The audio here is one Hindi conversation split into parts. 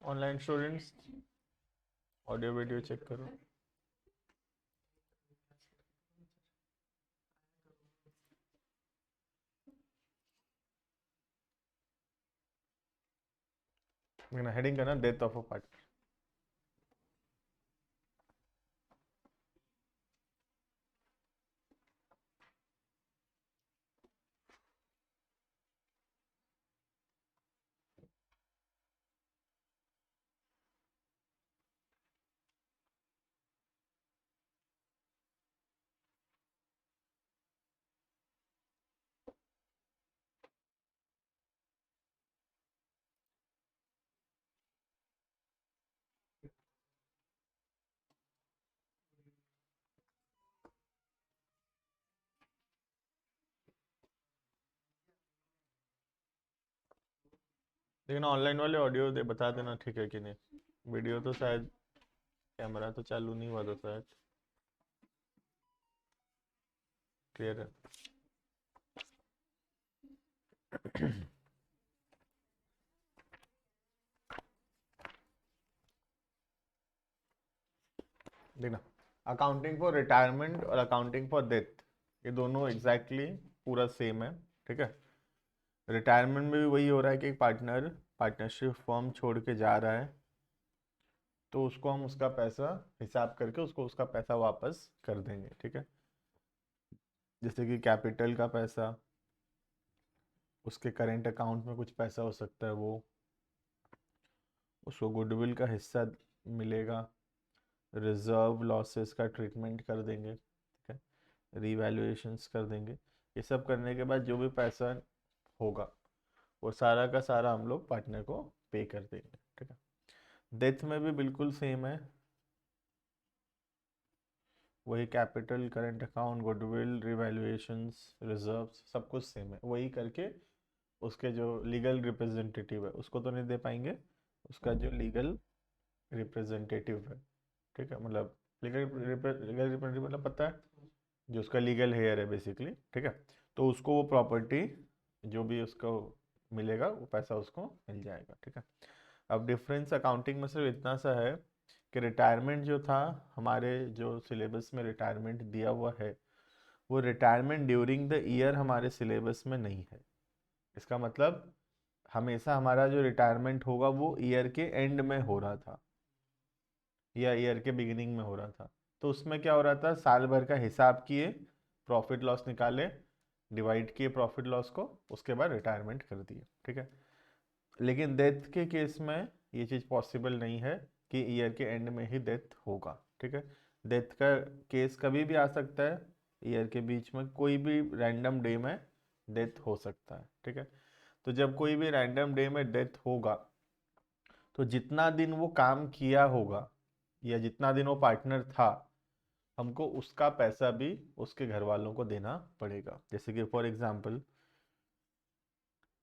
Online students audio video check करो। लेकिन हेडिंग करना डेथ ऑफ अ पार्टनर। लेकिन ऑनलाइन वाले ऑडियो दे बता देना ठीक है कि नहीं। वीडियो तो शायद कैमरा तो चालू नहीं हुआ था शायद। क्लियर है। देखना, अकाउंटिंग फॉर रिटायरमेंट और अकाउंटिंग फॉर डेथ ये दोनों एग्जैक्टली पूरा सेम है। ठीक है। रिटायरमेंट में भी वही हो रहा है कि एक पार्टनर पार्टनरशिप फॉर्म छोड़ के जा रहा है, तो उसको हम उसका पैसा हिसाब करके उसको उसका पैसा वापस कर देंगे। ठीक है। जैसे कि कैपिटल का पैसा, उसके करेंट अकाउंट में कुछ पैसा हो सकता है, वो उसको गुडविल का हिस्सा मिलेगा, रिजर्व लॉसेस का ट्रीटमेंट कर देंगे। ठीक है। रीवैल्यूएशंस कर देंगे। ये सब करने के बाद जो भी पैसा होगा वो सारा का सारा हम लोग पार्टनर को पे कर देंगे। ठीक है। डेथ में भी बिल्कुल सेम है, वही capital, current account, goodwill, revaluations, reserves सब कुछ सेम है। वही करके उसके जो लीगल रिप्रेजेंटेटिव है उसको तो नहीं दे पाएंगे, उसका जो लीगल रिप्रेजेंटेटिव है। ठीक है। मतलब लीगल रिप्रेजेंटेटिव मतलब पता है, जो उसका लीगल हेयर है बेसिकली। ठीक है। तो उसको वो प्रॉपर्टी जो भी उसको मिलेगा वो पैसा उसको मिल जाएगा। ठीक है। अब डिफरेंस अकाउंटिंग में सिर्फ इतना सा है कि रिटायरमेंट जो था, हमारे जो सिलेबस में रिटायरमेंट दिया हुआ है वो रिटायरमेंट ड्यूरिंग द ईयर हमारे सिलेबस में नहीं है। इसका मतलब हमेशा हमारा जो रिटायरमेंट होगा वो ईयर के एंड में हो रहा था या ईयर के बिगिनिंग में हो रहा था। तो उसमें क्या हो रहा था, साल भर का हिसाब किए, प्रॉफिट लॉस निकाले, डिवाइड किए प्रॉफिट लॉस को, उसके बाद रिटायरमेंट कर दिए। ठीक है। लेकिन डेथ के केस में ये चीज़ पॉसिबल नहीं है कि ईयर के एंड में ही डेथ होगा। ठीक है। डेथ का केस कभी भी आ सकता है, ईयर के बीच में कोई भी रैंडम डे में डेथ हो सकता है। ठीक है। तो जब कोई भी रैंडम डे में डेथ होगा तो जितना दिन वो काम किया होगा या जितना दिन वो पार्टनर था, हमको उसका पैसा भी उसके घर वालों को देना पड़ेगा। जैसे कि फॉर एग्जांपल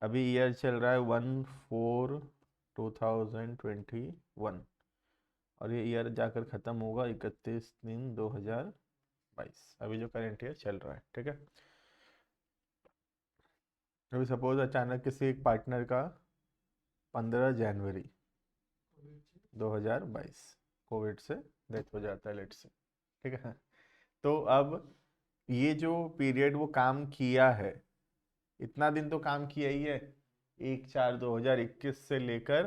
अभी ईयर चल रहा है 1/4/2021 और ये ईयर जाकर ख़त्म होगा 31/3/2022, अभी जो करंट ईयर चल रहा है। ठीक है। अभी सपोज अचानक किसी एक पार्टनर का 15 जनवरी 2022 कोविड से डेथ हो जाता है, लेट से। ठीक है। तो अब ये जो पीरियड वो काम किया है, इतना दिन तो काम किया ही है, 1/4/2021 से लेकर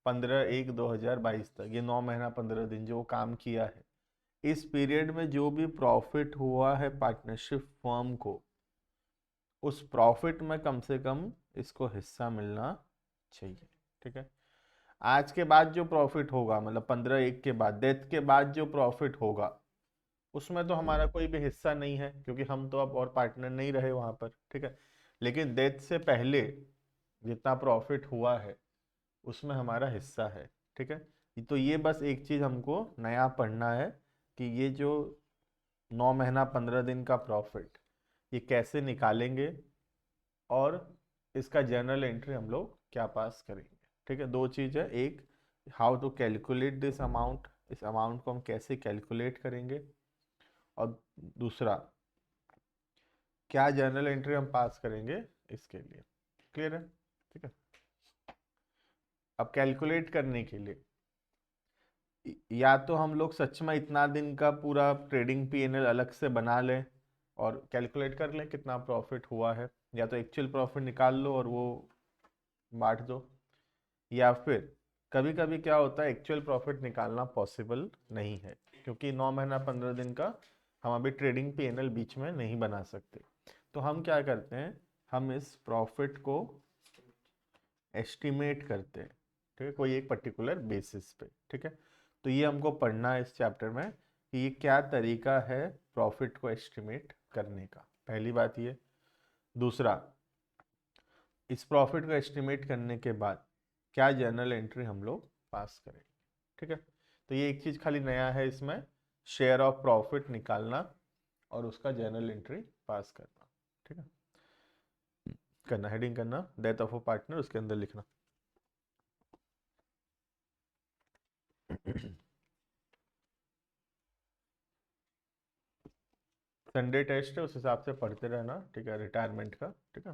15/1/2022 तक, ये 9 महीना 15 दिन जो वो काम किया है। इस पीरियड में जो भी प्रॉफिट हुआ है पार्टनरशिप फर्म को, उस प्रॉफिट में कम से कम इसको हिस्सा मिलना चाहिए। ठीक है। आज के बाद जो प्रॉफिट होगा, मतलब 15/1 के बाद, डेथ के बाद जो प्रॉफिट होगा, उसमें तो हमारा कोई भी हिस्सा नहीं है क्योंकि हम तो अब और पार्टनर नहीं रहे वहां पर। ठीक है। लेकिन डेथ से पहले जितना प्रॉफिट हुआ है उसमें हमारा हिस्सा है। ठीक है। तो ये बस एक चीज हमको नया पढ़ना है कि ये जो 9 महीना 15 दिन का प्रॉफिट ये कैसे निकालेंगे, और इसका जर्नल एंट्री हम लोग क्या पास करेंगे। ठीक है, दो चीज है, एक how to calculate this amount, इस अमाउंट को हम कैसे कैलकुलेट करेंगे, और दूसरा क्या जर्नल एंट्री हम पास करेंगे इसके लिए। क्लियर है? ठीक है। अब कैलकुलेट करने के लिए या तो हम लोग सच में इतना दिन का पूरा ट्रेडिंग पीएनएल अलग से बना लें और कैलकुलेट कर लें कितना प्रॉफिट हुआ है, या तो एक्चुअल प्रॉफिट निकाल लो और वो बांट दो, या फिर कभी कभी क्या होता है एक्चुअल प्रॉफिट निकालना पॉसिबल नहीं है, क्योंकि 9 महीना 15 दिन का हम अभी ट्रेडिंग पीएनएल बीच में नहीं बना सकते। तो हम क्या करते हैं, हम इस प्रॉफिट को एस्टिमेट करते हैं, ठीक है, कोई एक पर्टिकुलर बेसिस पे। ठीक है, तो ये हमको पढ़ना है इस चैप्टर में कि ये क्या तरीका है प्रॉफिट को एस्टिमेट करने का, पहली बात ये। दूसरा, इस प्रॉफिट को एस्टिमेट करने के बाद क्या जर्नल एंट्री हम लोग पास करेंगे। ठीक है, तो ये एक चीज़ खाली नया है इसमें, शेयर ऑफ प्रॉफिट निकालना और उसका जर्नल एंट्री पास करना। ठीक है, करना हेडिंग करना डेथ ऑफ अ पार्टनर, उसके अंदर लिखना संडे टेस्ट है, उस हिसाब से पढ़ते रहना। ठीक है, रिटायरमेंट का। ठीक है,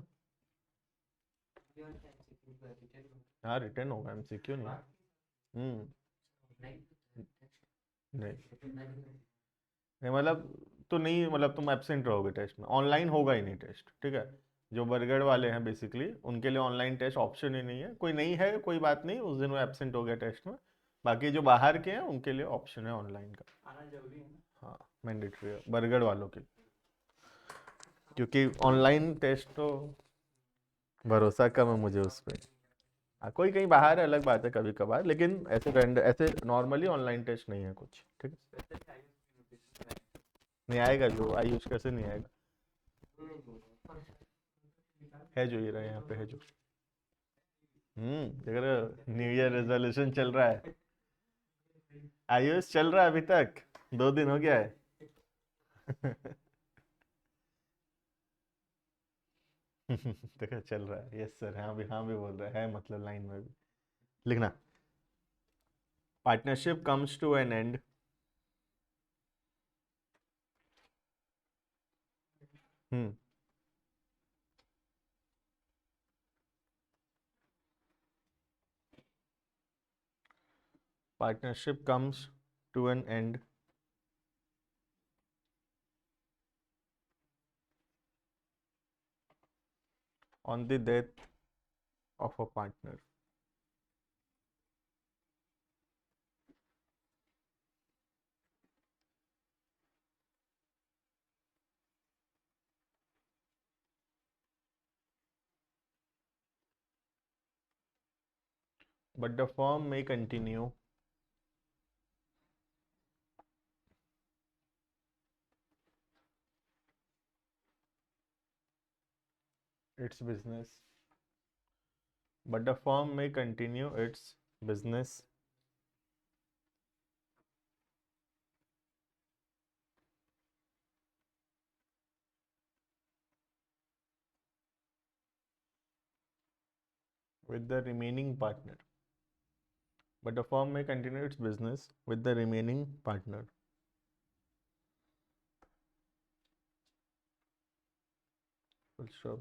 हाँ रिटर्न होगा, एमसीक्यू नहीं। नहीं नहीं मतलब, तो नहीं मतलब तुम एब्सेंट रहोगे टेस्ट में, ऑनलाइन होगा ही नहीं टेस्ट। ठीक है, जो बरगढ़ वाले हैं बेसिकली उनके लिए ऑनलाइन टेस्ट ऑप्शन ही नहीं है, कोई नहीं है कोई बात नहीं, उस दिन वो एब्सेंट हो गया टेस्ट में। बाकी जो बाहर के हैं उनके लिए ऑप्शन है ऑनलाइन का। हाँ मैंडेटरी है बरगढ़ वालों के लिए, क्योंकि ऑनलाइन टेस्ट तो भरोसा कम है मुझे उस पर। हाँ कोई कहीं बाहर है अलग बात है कभी कभार, लेकिन ऐसे ऐसे नॉर्मली ऑनलाइन टेस्ट नहीं है कुछ। ठीक है, नहीं आएगा, जो आयुष कैसे नहीं आएगा, है जो ये रहा यहाँ पे है जो। देख रहे हो न्यू ईयर रेजोल्यूशन चल रहा है, आयुष चल रहा है अभी तक, 2 दिन हो गया है। देखो चल रहा है, यस सर, हाँ भी बोल रहा है मतलब लाइन में भी लिखना। Partnership comes to an end hmm partnership comes to an end on the death of a partner. But the firm may continue its business. But the firm may continue its business with the remaining partner. But the firm may continue its business with the remaining partner. Full stop.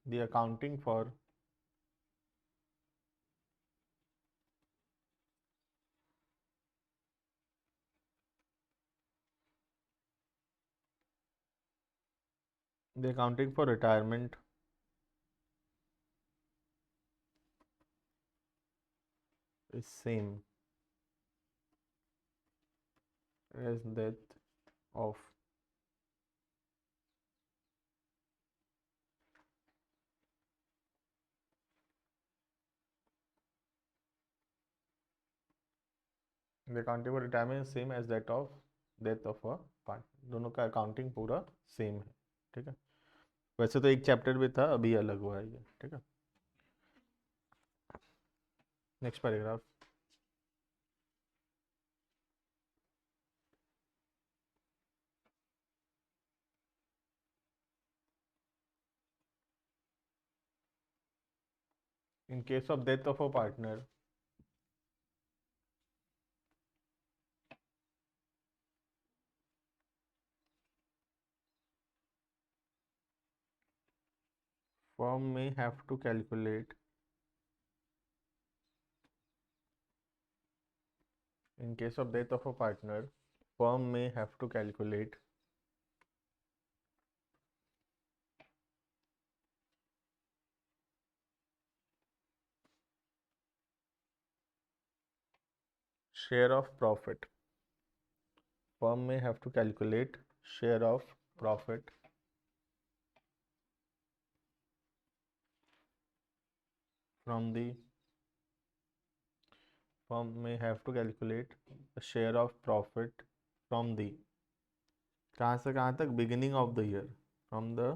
The accounting for retirement is same as that of the accounting for retirement is same as that of death of a partner. दोनों का अकाउंटिंग पूरा सेम है। ठीक है, वैसे तो एक चैप्टर भी था, अभी अलग हुआ है ये। ठीक है, next paragraph. In case of death of a partner, firm may have to calculate, in case of death of a partner, firm may have to calculate share of profit. Firm may have to calculate share of profit from the firm may have to calculate the share of profit from the, कहाँ से कहाँ तक, beginning of the year, from the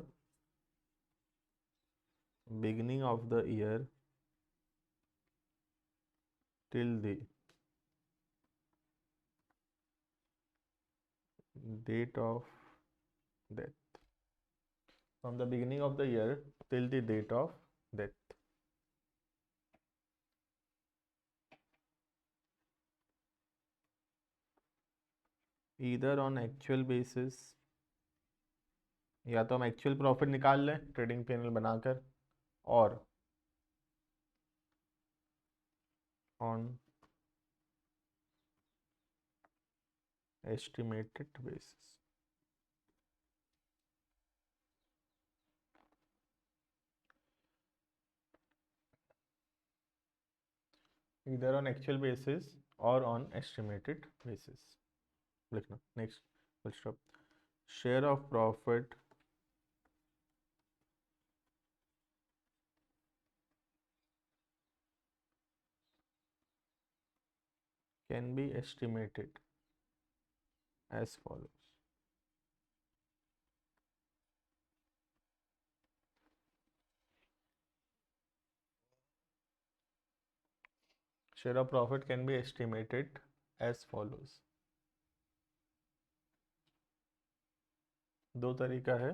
beginning of the year till the date of death, from the beginning of the year till the date of death. Either on actual basis, या तो हम एक्चुअल प्रॉफिट निकाल लें ट्रेडिंग पैनल बनाकर, और ऑन एस्टिमेटेड बेसिस। इधर ऑन एक्चुअल बेसिस और ऑन एस्टिमेटेड बेसिस लिखना। Next full stop. Share of profit can be estimated as follows. Share of profit can be estimated as follows. दो तरीका है।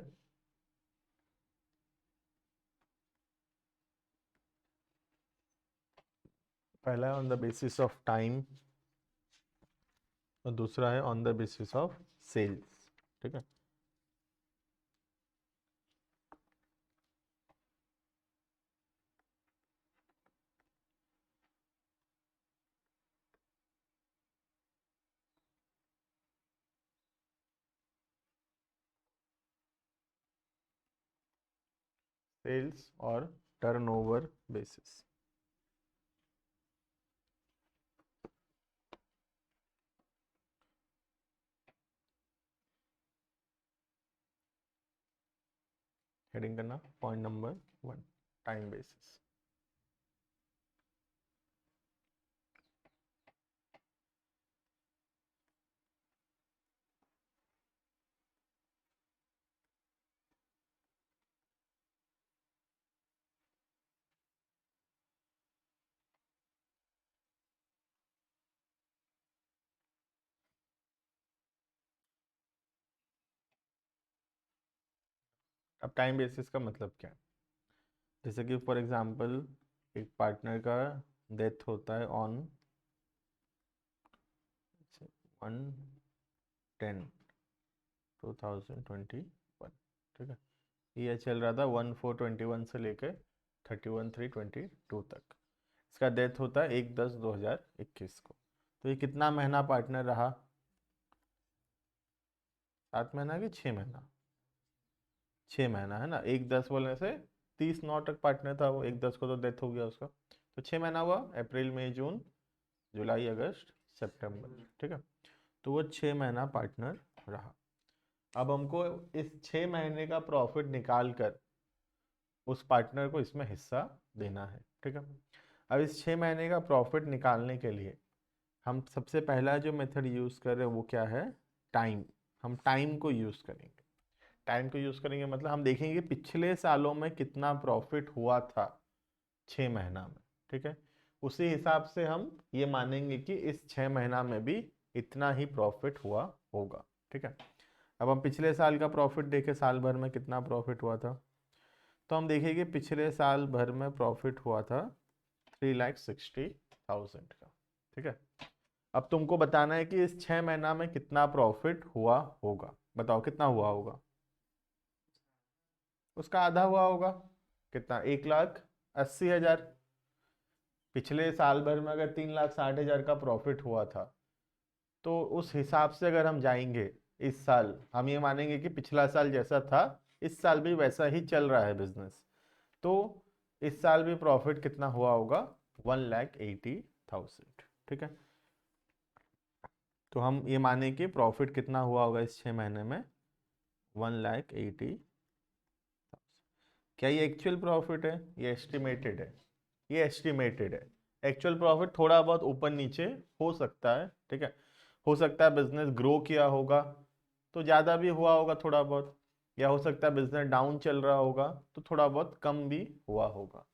पहला है on the basis of time और दूसरा है on the basis of sales. ठीक है, सेल्स और टर्नओवर बेसिस। हेडिंग करना पॉइंट नंबर 1, टाइम बेसिस। अब टाइम बेसिस का मतलब क्या है? जैसे कि फॉर एग्जांपल एक पार्टनर का डेथ होता है ऑन 1/10/2021। ठीक है, ये चल रहा था 1/4/21 से लेकर 31/3/22 तक। इसका डेथ होता है 1/10/2021 को। तो ये कितना महीना पार्टनर रहा? 7 महीना कि 6 महीना? 6 महीना है ना। 1/10 बोलने से 30/9 तक पार्टनर था वो, 1/10 को तो डेथ हो गया उसका। तो 6 महीना हुआ, अप्रैल मई जून जुलाई अगस्त सितंबर। ठीक है, तो वो 6 महीना पार्टनर रहा। अब हमको इस 6 महीने का प्रॉफिट निकाल कर उस पार्टनर को इसमें हिस्सा देना है। ठीक है, अब इस 6 महीने का प्रॉफिट निकालने के लिए हम सबसे पहला जो मेथड यूज़ कर रहे हैं वो क्या है? टाइम। हम टाइम को यूज़ करेंगे। टाइम को यूज़ करेंगे मतलब हम देखेंगे पिछले सालों में कितना प्रॉफिट हुआ था 6 महीना में। ठीक है, उसी हिसाब से हम ये मानेंगे कि इस 6 महीना में भी इतना ही प्रॉफिट हुआ होगा। ठीक है, अब हम पिछले साल का प्रॉफिट देखें, साल भर में कितना प्रॉफिट हुआ था। तो हम देखेंगे पिछले साल भर में प्रॉफिट हुआ था 3,60,000 का। ठीक है, अब तुमको बताना है कि इस 6 महीना में कितना प्रॉफिट हुआ होगा। बताओ कितना हुआ होगा। उसका आधा हुआ होगा। कितना? 1,80,000। पिछले साल भर में अगर 3,60,000 का प्रॉफिट हुआ था, तो उस हिसाब से अगर हम जाएंगे, इस साल हम ये मानेंगे कि पिछला साल जैसा था इस साल भी वैसा ही चल रहा है बिजनेस, तो इस साल भी प्रॉफिट कितना हुआ होगा? 1,80,000। ठीक है, तो हम ये माने कि प्रॉफिट कितना हुआ होगा इस 6 महीने में? 1,80,000। क्या ये एक्चुअल प्रॉफिट है? ये एस्टिमेटेड है। ये एस्टिमेटेड है। एक्चुअल प्रॉफिट थोड़ा बहुत ऊपर नीचे हो सकता है। ठीक है, हो सकता है बिजनेस ग्रो किया होगा तो ज़्यादा भी हुआ होगा थोड़ा बहुत, या हो सकता है बिजनेस डाउन चल रहा होगा तो थोड़ा बहुत कम भी हुआ होगा।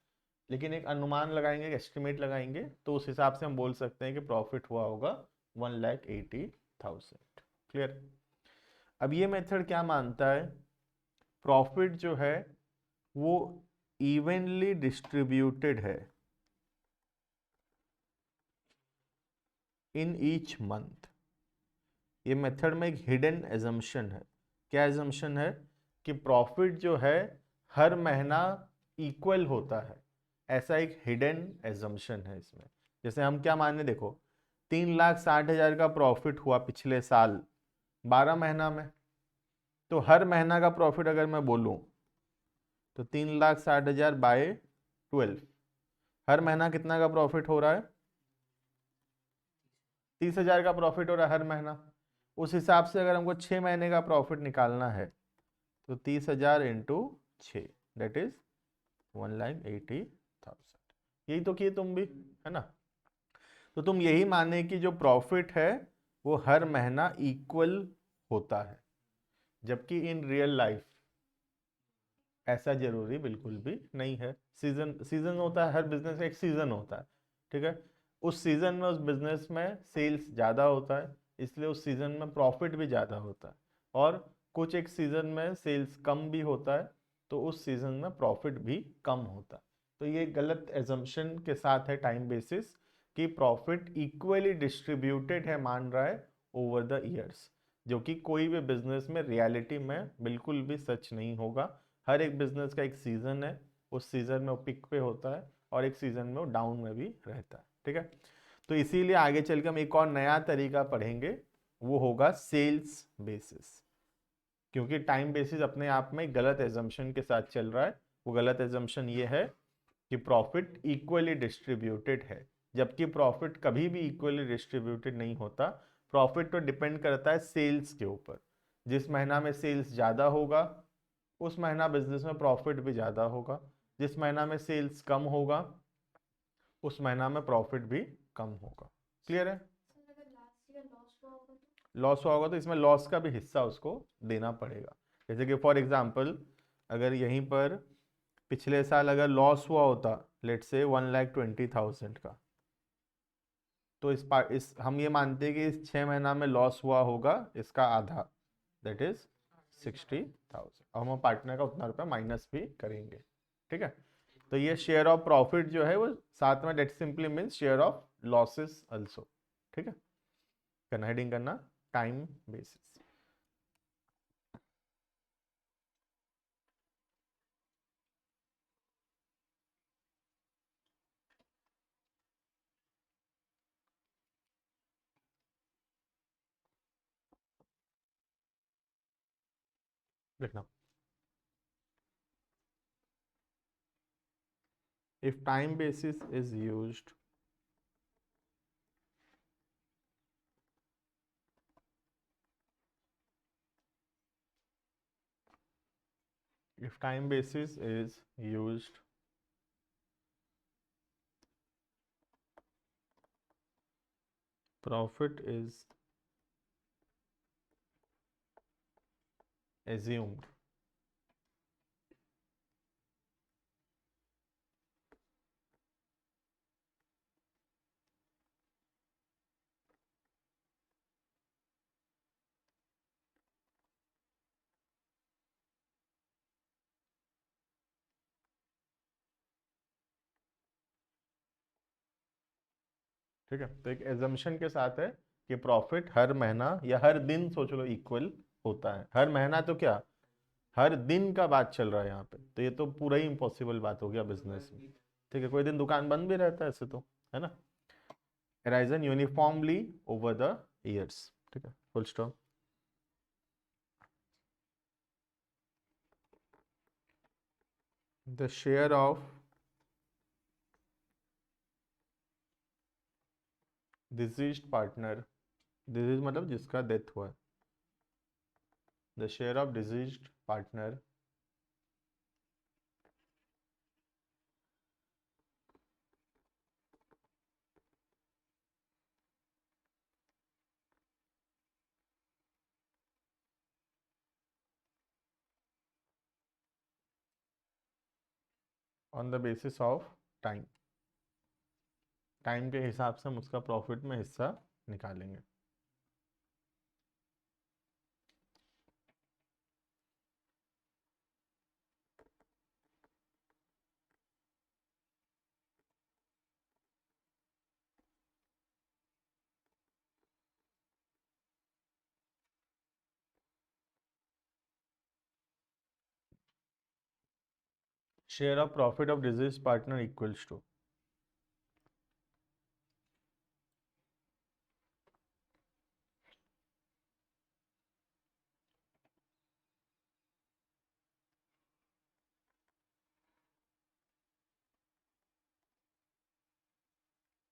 लेकिन एक अनुमान लगाएंगे, एस्टिमेट लगाएंगे, तो उस हिसाब से हम बोल सकते हैं कि प्रॉफिट हुआ होगा 1,80,000। क्लियर? अब ये मेथड क्या मानता है? प्रॉफिट जो है वो इवनली डिस्ट्रीब्यूटेड है इन ईच मंथ। ये मेथड में एक हिडन एजम्पशन है। क्या एजम्पशन है? कि प्रॉफिट जो है हर महीना इक्वल होता है। ऐसा एक हिडन एजम्पशन है इसमें। जैसे हम क्या माने, देखो 3,60,000 का प्रॉफिट हुआ पिछले साल 12 महीना में, तो हर महीना का प्रॉफिट अगर मैं बोलूं तो 3,60,000 बाय 12, हर महीना कितना का प्रॉफिट हो रहा है? 30,000 का प्रॉफिट हो रहा है हर महीना। उस हिसाब से अगर हमको 6 महीने का प्रॉफिट निकालना है तो 30,000 इंटू 6, डेट इज 1,80,000। यही तो किए तुम भी, है ना? तो तुम यही माने कि जो प्रॉफिट है वो हर महीना इक्वल होता है, जबकि इन रियल लाइफ ऐसा जरूरी बिल्कुल भी नहीं है। सीजन सीजन होता है, हर बिजनेस का एक सीजन होता है। ठीक है, उस सीजन में उस बिजनेस में सेल्स ज़्यादा होता है, इसलिए उस सीजन में प्रॉफिट भी ज़्यादा होता है। और कुछ एक सीजन में सेल्स कम भी होता है, तो उस सीजन में प्रॉफिट भी कम होता है। तो ये गलत एजम्पशन के साथ है टाइम बेसिस कि प्रॉफिट इक्वली डिस्ट्रीब्यूटेड है, मान रहा है ओवर द ईयर्स, जो कि कोई भी बिजनेस में रियलिटी में बिल्कुल भी सच नहीं होगा। हर एक बिजनेस का एक सीजन है, उस सीजन में वो पिक पे होता है और एक सीजन में वो डाउन में भी रहता है। ठीक है, तो इसीलिए आगे चल के हम एक और नया तरीका पढ़ेंगे, वो होगा सेल्स बेसिस। क्योंकि टाइम बेसिस अपने आप में गलत एजम्पशन के साथ चल रहा है। वो गलत एजम्पशन ये है कि प्रॉफिट इक्वली डिस्ट्रीब्यूटेड है, जबकि प्रॉफिट कभी भी इक्वली डिस्ट्रीब्यूटेड नहीं होता। प्रॉफिट तो डिपेंड करता है सेल्स के ऊपर। जिस महीना में सेल्स ज़्यादा होगा उस महीना बिजनेस में प्रॉफिट भी ज़्यादा होगा। जिस महीना में सेल्स कम होगा उस महीना में प्रॉफिट भी कम होगा। क्लियर है? लॉस हुआ होगा तो इसमें लॉस का भी हिस्सा उसको देना पड़ेगा। जैसे कि फॉर एग्जांपल, अगर यहीं पर पिछले साल अगर लॉस हुआ होता लेट से 1,20,000 का, तो इस हम ये मानते हैं कि इस 6 महीना में लॉस हुआ होगा इसका आधा, दैट इज 60,000, और हम पार्टनर का उतना रुपया माइनस भी करेंगे। ठीक है, तो ये शेयर ऑफ प्रॉफिट जो है वो साथ में debt simply means share of losses also. ठीक है, करना हेडिंग करना टाइम बेसिस। लिखना, if time basis is used, if time basis is used, profit is assumed, ठीक है, तो एक एजम्पशन के साथ है कि प्रॉफिट हर महीना या हर दिन सोच लो इक्वल होता है। हर महीना तो क्या, हर दिन का बात चल रहा है यहाँ पे, तो ये तो पूरा ही इम्पॉसिबल बात हो गया बिजनेस में। ठीक है, कोई दिन दुकान बंद भी रहता है ऐसे तो, है ना। Arisen uniformly over the years. ठीक है, full stop. The share of deceased partner, disease मतलब जिसका डेथ हुआ है, the share of deceased partner on the basis of time, time के हिसाब से हम उसका प्रॉफिट में हिस्सा निकालेंगे। Share of profit of disease partner equals to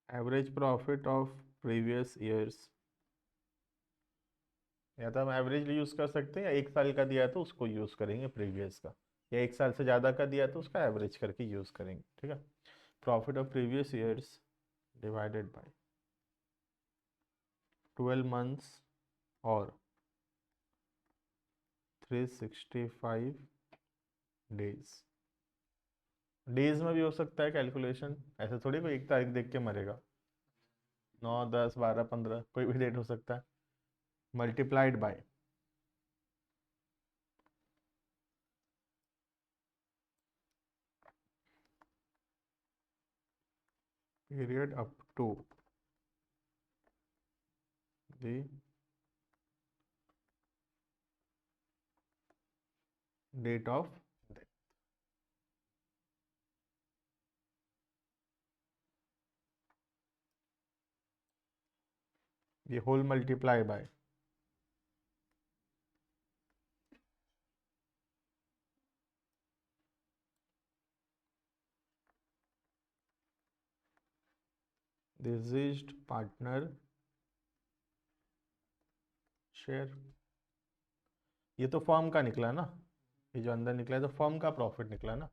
average profit of previous years, या तो हम एवरेज यूज कर सकते हैं, या एक साल का दिया है तो उसको यूज करेंगे प्रीवियस का, या एक साल से ज़्यादा का दिया है तो उसका एवरेज करके यूज करेंगे। ठीक है, profit of previous years divided by 12 months और 365 डेज। डेज में भी हो सकता है कैलकुलेशन, ऐसे थोड़ी कोई एक तारीख देख के मरेगा। 9, 10, 12, 15 कोई भी डेट हो सकता है, multiplied by period up to the date of, ये whole multiply by deceased partner share. ये तो फर्म का निकला ना, ये जो अंदर निकला है तो फर्म का प्रॉफिट निकला ना,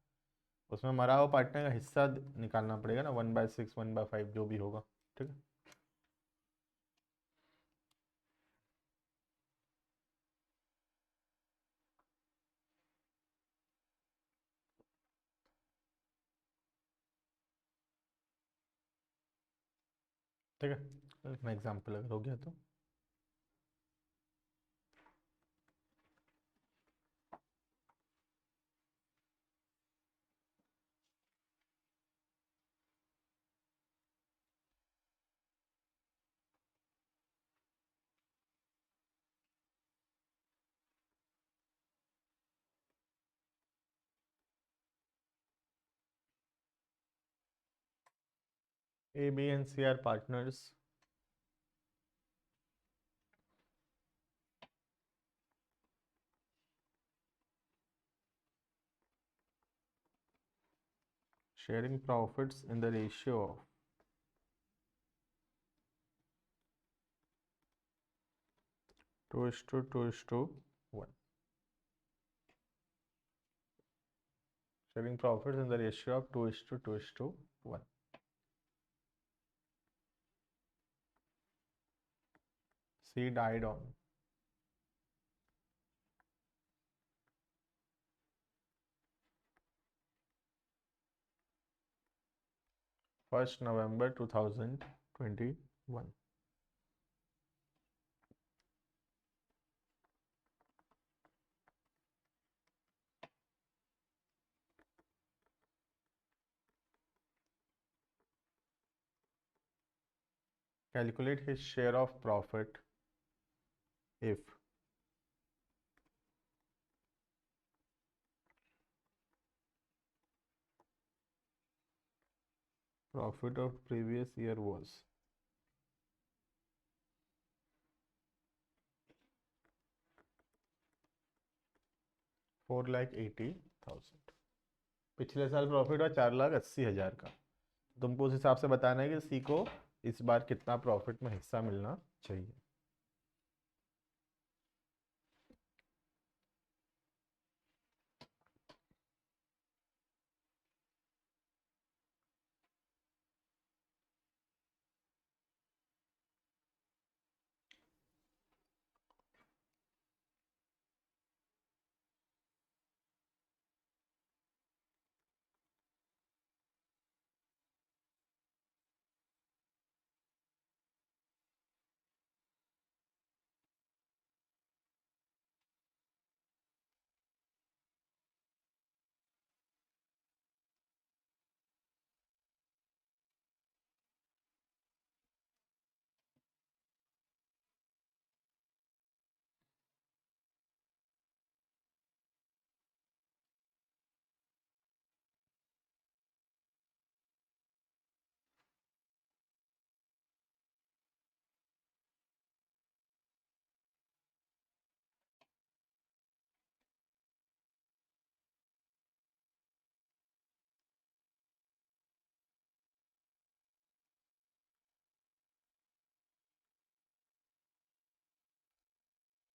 उसमें मरा हुआ पार्टनर का हिस्सा निकालना पड़ेगा ना, 1/6, 1/5 जो भी होगा। ठीक है, ठीक है, मैं एग्जाम्पल अगर हो गया तो A, B and C are partners sharing profits in the ratio of 2:2:1, sharing profits in the ratio of 2:2:1. C died on 1st November 2021. Calculate his share of profit if profit of previous year was 4,80,000। पिछले साल प्रॉफिट हुआ 4,80,000 का। तुमको उस हिसाब से बताना है कि सी को इस बार कितना प्रॉफिट में हिस्सा मिलना चाहिए।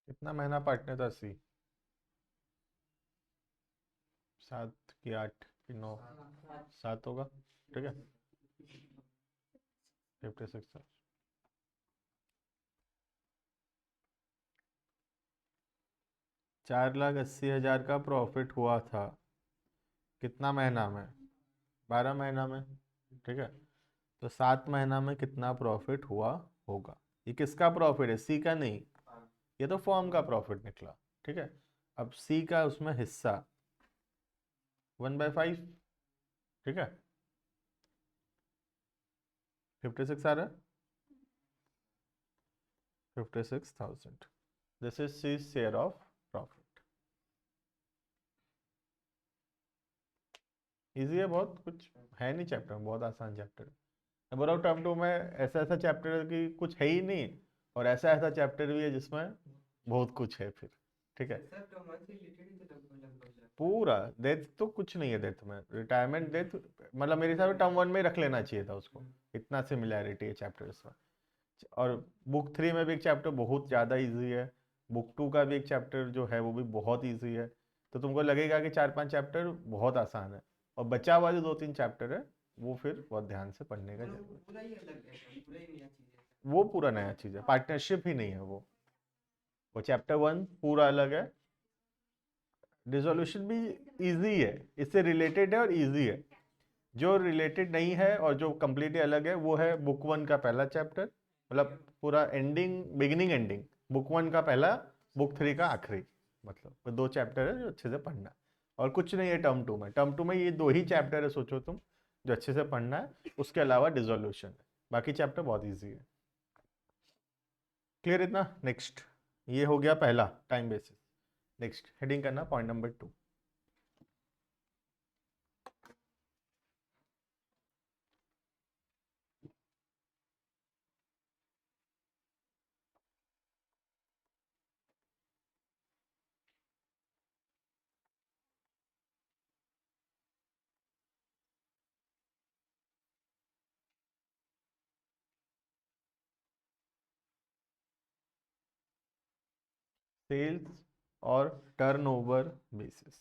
कितना महीना पार्टनर था सी? 7 कि 8 कि 9? 7 होगा, ठीक है। 56 था। 4,80,000 का प्रॉफिट हुआ था कितना महीना में? 12 महीना में, ठीक है। तो 7 महीना में कितना प्रॉफिट हुआ होगा? ये किसका प्रॉफिट है? सी का नहीं, ये तो फॉर्म का प्रॉफिट निकला, ठीक है। अब सी का उसमें हिस्सा 1/5, ठीक है। 56 आ रहा है, 56,000। This is C share of profit. Easy है बहुत, कुछ है नहीं चैप्टर में, बहुत आसान चैप्टर है। बोला टर्म 2 में ऐसा ऐसा चैप्टर है कि कुछ है ही नहीं, और ऐसा ऐसा चैप्टर भी है जिसमें बहुत कुछ है फिर, ठीक है। पूरा डेथ तो कुछ नहीं है, डेथ में रिटायरमेंट डेथ, मतलब मेरे हिसाब से टर्म 1 में ही रख लेना चाहिए था उसको, इतना सिमिलैरिटी है चैप्टर्स में। और बुक 3 में भी एक चैप्टर बहुत ज़्यादा इजी है, बुक 2 का भी एक चैप्टर जो है वो भी बहुत इजी है। तो तुमको लगेगा कि 4-5 चैप्टर बहुत आसान है, और बचा हुआ जो 2-3 चैप्टर है वो फिर बहुत ध्यान से पढ़ने का जरूरत है। वो पूरा नया चीज़ है, पार्टनरशिप ही नहीं है वो चैप्टर 1 पूरा अलग है। रिजोल्यूशन भी इजी है, इससे रिलेटेड है और इजी है। जो रिलेटेड नहीं है और जो कम्प्लीटली अलग है वो है बुक 1 का पहला चैप्टर, मतलब पूरा एंडिंग बिगिनिंग एंडिंग, बुक 1 का पहला, बुक 3 का आखिरी। मतलब वो 2 चैप्टर है जो अच्छे से पढ़ना है, और कुछ नहीं है टर्म 2 में। टर्म 2 में ये 2 ही चैप्टर है, सोचो तुम, जो अच्छे से पढ़ना है। उसके अलावा डिजोल्यूशन है, बाकी चैप्टर बहुत ईजी है। क्लियर इतना? नेक्स्ट, ये हो गया पहला टाइम बेसिस। नेक्स्ट हेडिंग करना पॉइंट नंबर 2। सेल्स और टर्नओवर बेसिस।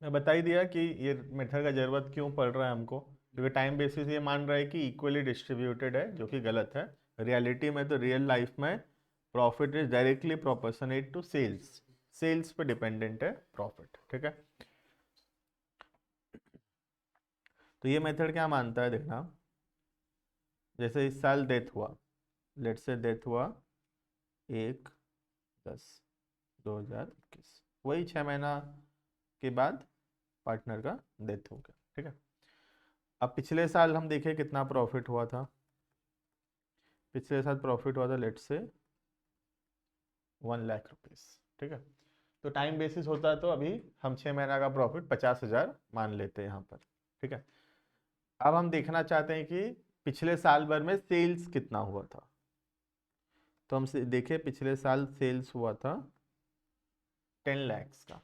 मैं बता ही दिया कि ये मेथड का जरूरत क्यों पड़ रहा है हमको, क्योंकि टाइम बेसिस ये मान रहा है कि इक्वली डिस्ट्रीब्यूटेड है, जो कि गलत है। रियलिटी में तो रियल लाइफ में profit is directly proportionate to sales, sales पे डिपेंडेंट है प्रॉफिट, ठीक है। तो ये मेथड क्या मानता है, देखना, जैसे इस साल डेथ हुआ, लेट से डेथ हुआ 1/10/2021, वही 6 महीना के बाद पार्टनर का डेथ हो गया, ठीक है। अब पिछले साल हम देखें कितना प्रॉफिट हुआ था। पिछले साल प्रॉफिट हुआ था लेट से 1 लाख रुपीज, ठीक है। तो टाइम बेसिस होता है तो अभी हम 6 महीना का प्रॉफिट 50,000 मान लेते हैं यहाँ पर, ठीक है। अब हम देखना चाहते हैं कि पिछले साल भर में सेल्स कितना हुआ था। तो हम देखें पिछले साल सेल्स हुआ था 10 लाख का,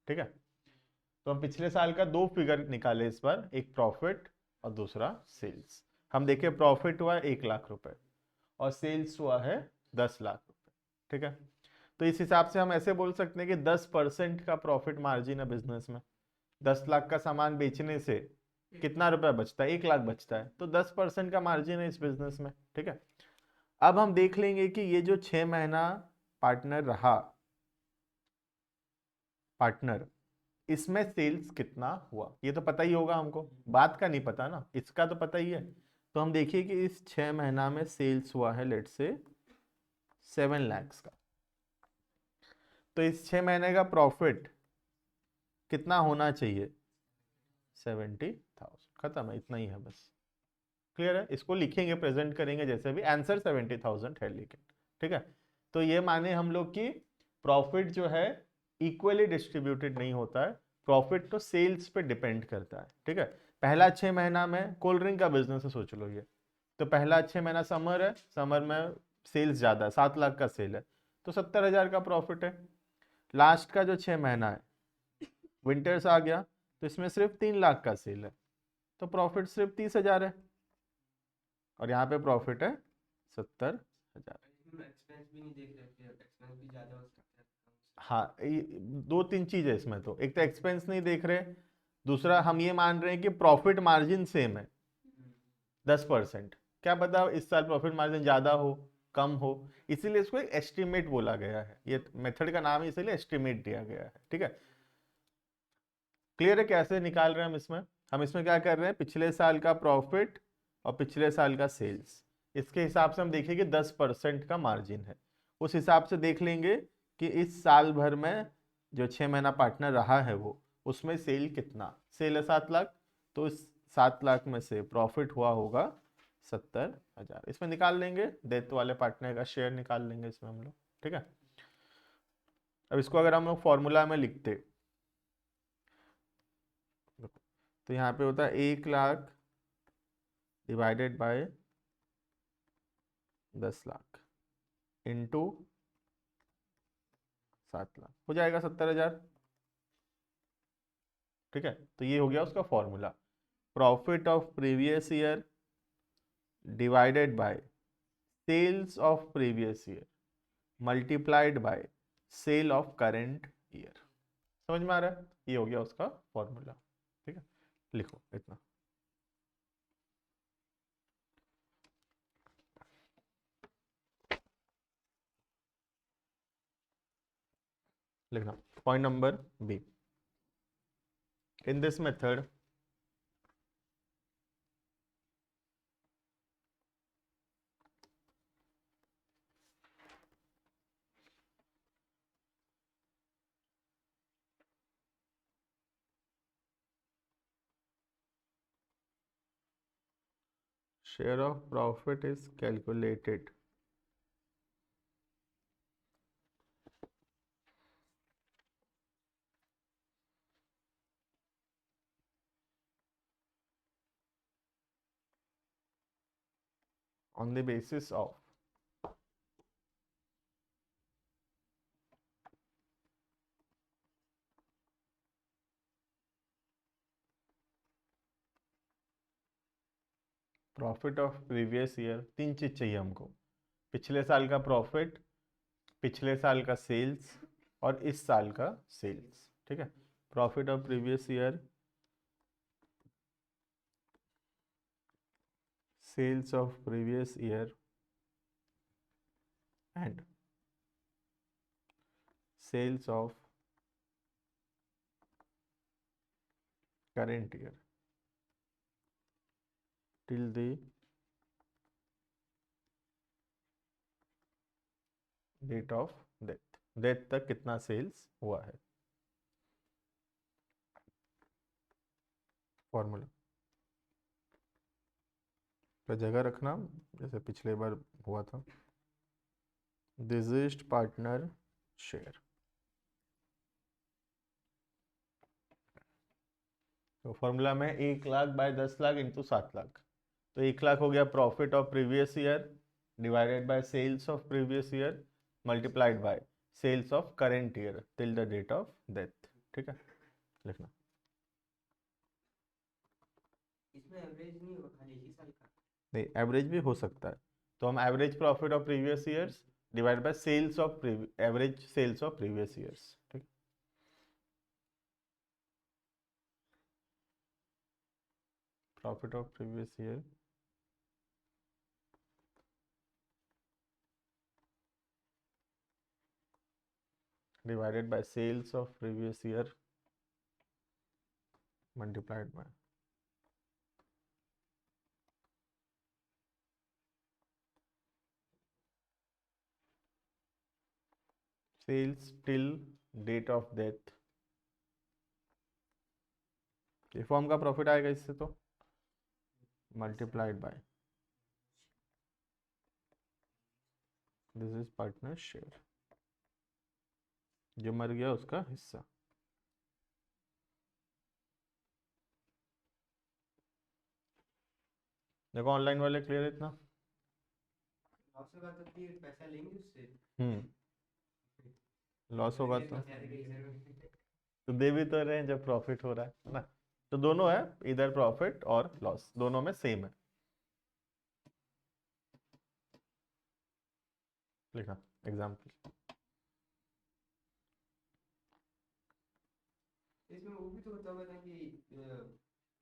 ठीक है। तो हम पिछले साल का दो फिगर निकाले इस बार, एक प्रॉफिट और दूसरा सेल्स। हम देखें प्रॉफिट हुआ 1 लाख रुपए और सेल्स हुआ है 10 लाख रुपए, ठीक है। तो इस हिसाब से हम ऐसे बोल सकते हैं कि 10% का प्रॉफिट मार्जिन है बिजनेस में। 10 लाख का सामान बेचने से कितना रुपया बचता है, 1 लाख बचता है, तो 10% का मार्जिन है इस बिजनेस में, ठीक है। अब हम देख लेंगे कि ये जो 6 महीना पार्टनर रहा, पार्टनर, इसमें सेल्स कितना हुआ, ये तो पता ही होगा हमको, बात का नहीं पता ना, इसका तो पता ही है। तो हम देखिए कि इस 6 महीना में सेल्स हुआ है लेट से 7 लाख का। तो इस 6 महीने का प्रॉफिट कितना होना चाहिए, 70,000। खत्म है, इतना ही है बस। क्लियर है, इसको लिखेंगे, प्रेजेंट करेंगे जैसे भी, आंसर 70,000 है लेकिन, ठीक है। तो ये माने हम लोग की प्रॉफिट जो है इक्वली डिस्ट्रीब्यूटेड नहीं होता है, प्रॉफिट तो सेल्स पे डिपेंड करता है, ठीक है। पहला 6 महीना में कोल्ड ड्रिंक का बिजनेस है, सोच लो ये, तो पहला 6 महीना समर है, समर में सेल्स ज्यादा है, 7 लाख का सेल है, तो 70,000 का प्रॉफिट है। लास्ट का जो 6 महीना है विंटर्स आ गया, तो इसमें सिर्फ 3 लाख का सेल है, तो प्रॉफिट सिर्फ 30,000 है, और यहाँ पे प्रॉफिट है 70,000। एक्सपेंस भी नहीं देख रहे थे, एक्सपेंस भी ज्यादा हो सकता है। हाँ, दो तीन चीज है इसमें, तो एक तो एक्सपेंस नहीं देख रहे, दूसरा हम ये मान रहे हैं कि प्रॉफिट मार्जिन सेम है 10%। क्या पता इस साल प्रॉफिट मार्जिन ज्यादा हो, कम हो, इसीलिए इसको एक एस्टिमेट बोला गया है, ये मेथड का नाम है, इसीलिए एस्टिमेट दिया गया है, ठीक है। क्लियर है कैसे निकाल रहे हैं हम इसमें? हम इसमें क्या कर रहे हैं, पिछले साल का प्रॉफिट और पिछले साल का सेल्स, इसके हिसाब से हम देखें कि 10% का मार्जिन है, उस हिसाब से देख लेंगे कि इस साल भर में जो 6 महीना पार्टनर रहा है वो, उसमें सेल कितना, सेल है 7 लाख, तो इस 7 लाख में से प्रॉफिट हुआ होगा 70,000, इसमें निकाल लेंगे, डेथ वाले पार्टनर का शेयर निकाल लेंगे इसमें हम लोग, ठीक है। अब इसको अगर हम लोग फॉर्मूला में लिखते, तो यहाँ पे होता है 1 lakh divided by 10 lakh into 7 lakh, हो जाएगा 70,000, ठीक है। तो ये हो गया उसका formula, profit of previous year divided by sales of previous year multiplied by sale of current year. समझ में आ रहा है, ये हो गया उसका फॉर्मूला, ठीक है। लिखो इतना, लिखना। Point number B, in this method share of profit is calculated on the basis of profit of previous year. तीन चीज चाहिए हमको, पिछले साल का प्रॉफिट, पिछले साल का सेल्स और इस साल का सेल्स, ठीक है। Profit of previous year, sales of previous year and sales of current year till the date of death, death तक कितना सेल्स हुआ है। फॉर्मूला पे जगह रखना, जैसे पिछले बार हुआ था, दिस इज पार्टनर शेयर। तो फॉर्मूला में 1 लाख बाय 10 लाख इंटू 7 लाख, तो 1 लाख हो गया profit of previous year divided by sales of previous year multiplied by sales of current year till the date of death. ठीक है, लिखना। इसमें एवरेज नहीं होगा, खाली एक ही साल का। नहीं, एवरेज भी हो सकता है, तो हम average profit of previous years divide by sales of average sales of previous years. ठीक, profit of previous year divided by sales of previous year multiplied by sales till date of death। ये फॉर्म का प्रॉफिट आएगा इससे, तो multiplied by this is partner share, जो मर गया उसका हिस्सा। देखो ऑनलाइन वाले क्लियर इतना। लॉस होगा तो फिर पैसा लेंगे उससे। लॉस होगा तो बता देंगे इधर में। तो दे भी तो रहे हैं जब प्रॉफिट हो रहा है ना, तो दोनों है, इधर प्रॉफिट और लॉस दोनों में सेम है। लिखा एग्जाम्पल। इसमें वो भी तो होता होगा ना कि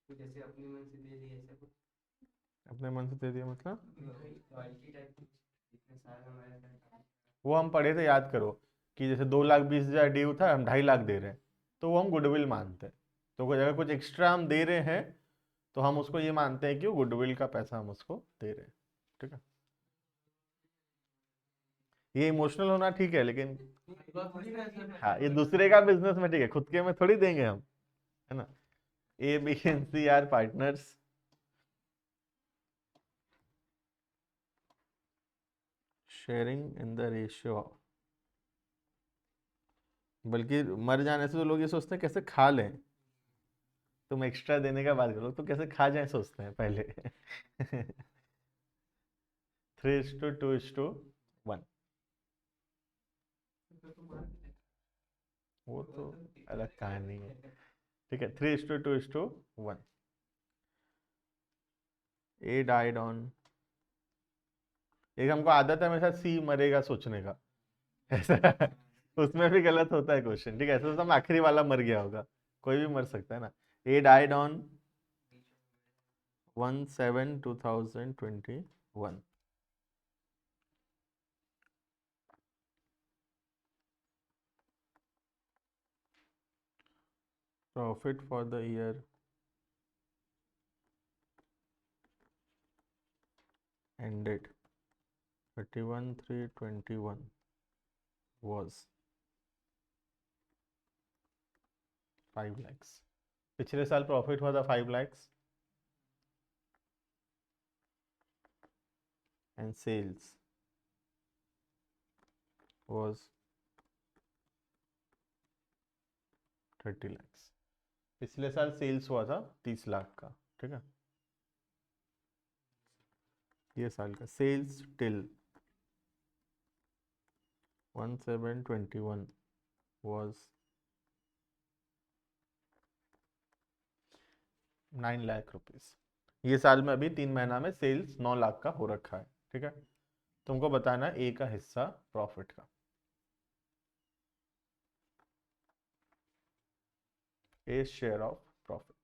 कुछ ऐसे अपने मन से दे दिए, ऐसा कुछ अपने मन से दे दिया मतलब रॉयल्टी टाइप कुछ, इतने साल हमारे साथ। वो हम पढ़े थे, याद करो, कि जैसे 2,20,000 ड्यू था, हम 2.5 लाख दे रहे हैं, तो वो हम गुडविल मानते हैं। तो अगर कुछ एक्स्ट्रा हम दे रहे हैं तो हम उसको ये मानते हैं कि वो गुडविल का पैसा हम उसको दे रहे हैं। ठीक है, ये इमोशनल होना ठीक है, लेकिन हाँ ये दूसरे का बिजनेस में ठीक है, खुद के में थोड़ी देंगे हम, है ना। A B and C are partners, sharing in the ratio, बल्कि मर जाने से तो लोग ये सोचते हैं कैसे खा लें, तुम एक्स्ट्रा देने का बात करो तो कैसे खा जाए सोचते हैं पहले। 3:2:1, वो तो अलग कहानी है। ठीक है, 3:2:1। ए डाइड ऑन, एक हमको आदत है हमेशा सी मरेगा सोचने का, ऐसा उसमें भी गलत होता है क्वेश्चन। ठीक है, ऐसा तो हम आखिरी वाला मर गया होगा, कोई भी मर सकता है ना। A died on 1/7/2021। Profit for the year ended 31/3/21 was 5 lakhs। पिछले साल प्रॉफिट हुआ था 5 lakhs and sales was 30 lakhs। पिछले साल सेल्स हुआ था 30 लाख का। ठीक है, ये साल का sales till 1/7/21 was 9 lakh rupees. ये साल में अभी 3 महीना में सेल्स 9 लाख का हो रखा है। ठीक है, तुमको बताना है ए का हिस्सा प्रॉफिट का, ए शेयर ऑफ प्रॉफिट।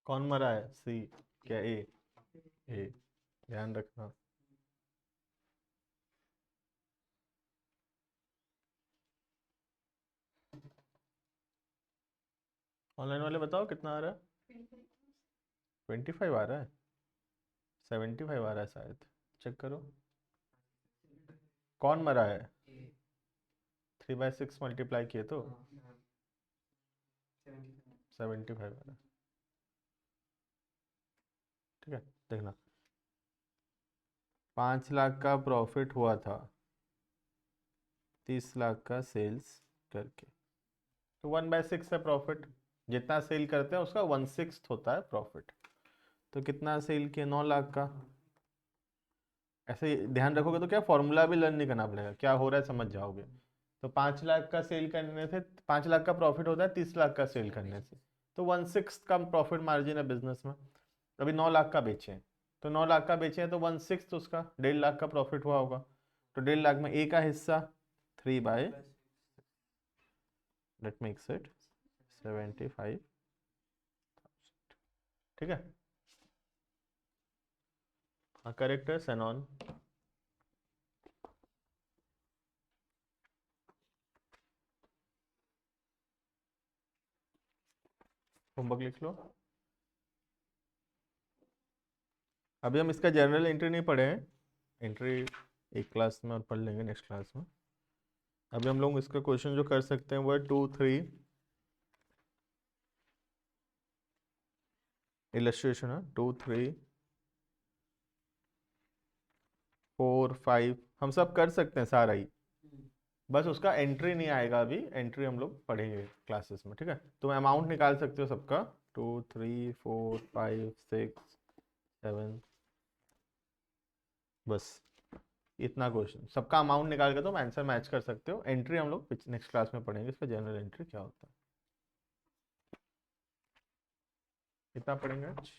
कौन मरा है? सी क्या ए? ए, ध्यान रखना। ऑनलाइन वाले बताओ कितना आ रहा है? 25 आ रहा है? 75 आ रहा है शायद, चेक करो। कौन मरा है? ए 3/6 मल्टीप्लाई किए तो हाँ 75 75 आ रहा है। ठीक है, देखना 5 लाख का प्रॉफिट हुआ था 30 लाख का सेल्स करके, तो 1/6 है प्रॉफिट। जितना सेल करते हैं उसका 1/6 होता है प्रॉफिट। तो कितना सेल किया? 9 लाख का। ऐसे ही ध्यान रखोगे तो क्या फॉर्मूला भी लर्न नहीं करना पड़ेगा, क्या हो रहा है समझ जाओगे। तो 5 लाख का सेल करने से 5 लाख का प्रॉफिट होता है 30 लाख का सेल करने से, तो 1/6 का प्रॉफिट मार्जिन है बिजनेस में। अभी 9 लाख का बेचे हैं, तो 9 लाख का बेचे हैं तो 1/6 उसका 1.5 लाख का प्रॉफिट हुआ होगा। तो 1.5 लाख में ए का हिस्सा 3/, लेट मेक्स इट 75। ठीक है, हाँ करेक्ट है सैनॉन। होमवर्क लिख लो। अभी हम इसका जनरल एंट्री नहीं पढ़े हैं, एंट्री एक क्लास में और पढ़ लेंगे नेक्स्ट क्लास में। अभी हम लोग इसका क्वेश्चन जो कर सकते हैं वो है 2, 3 इलस्ट्रेशन है, 2, 3, 4, 5 हम सब कर सकते हैं सारा ही, बस उसका एंट्री नहीं आएगा। अभी एंट्री हम लोग पढ़ेंगे क्लासेस में। ठीक है, तुम अमाउंट निकाल सकते हो सबका 2, 3, 4, 5, 6, 7, बस इतना क्वेश्चन सबका अमाउंट निकाल के तुम आंसर मैच कर सकते हो। एंट्री हम लोग नेक्स्ट क्लास में पढ़ेंगे, इसका जनरल एंट्री क्या होता है। कितना पढ़ेंगे आज?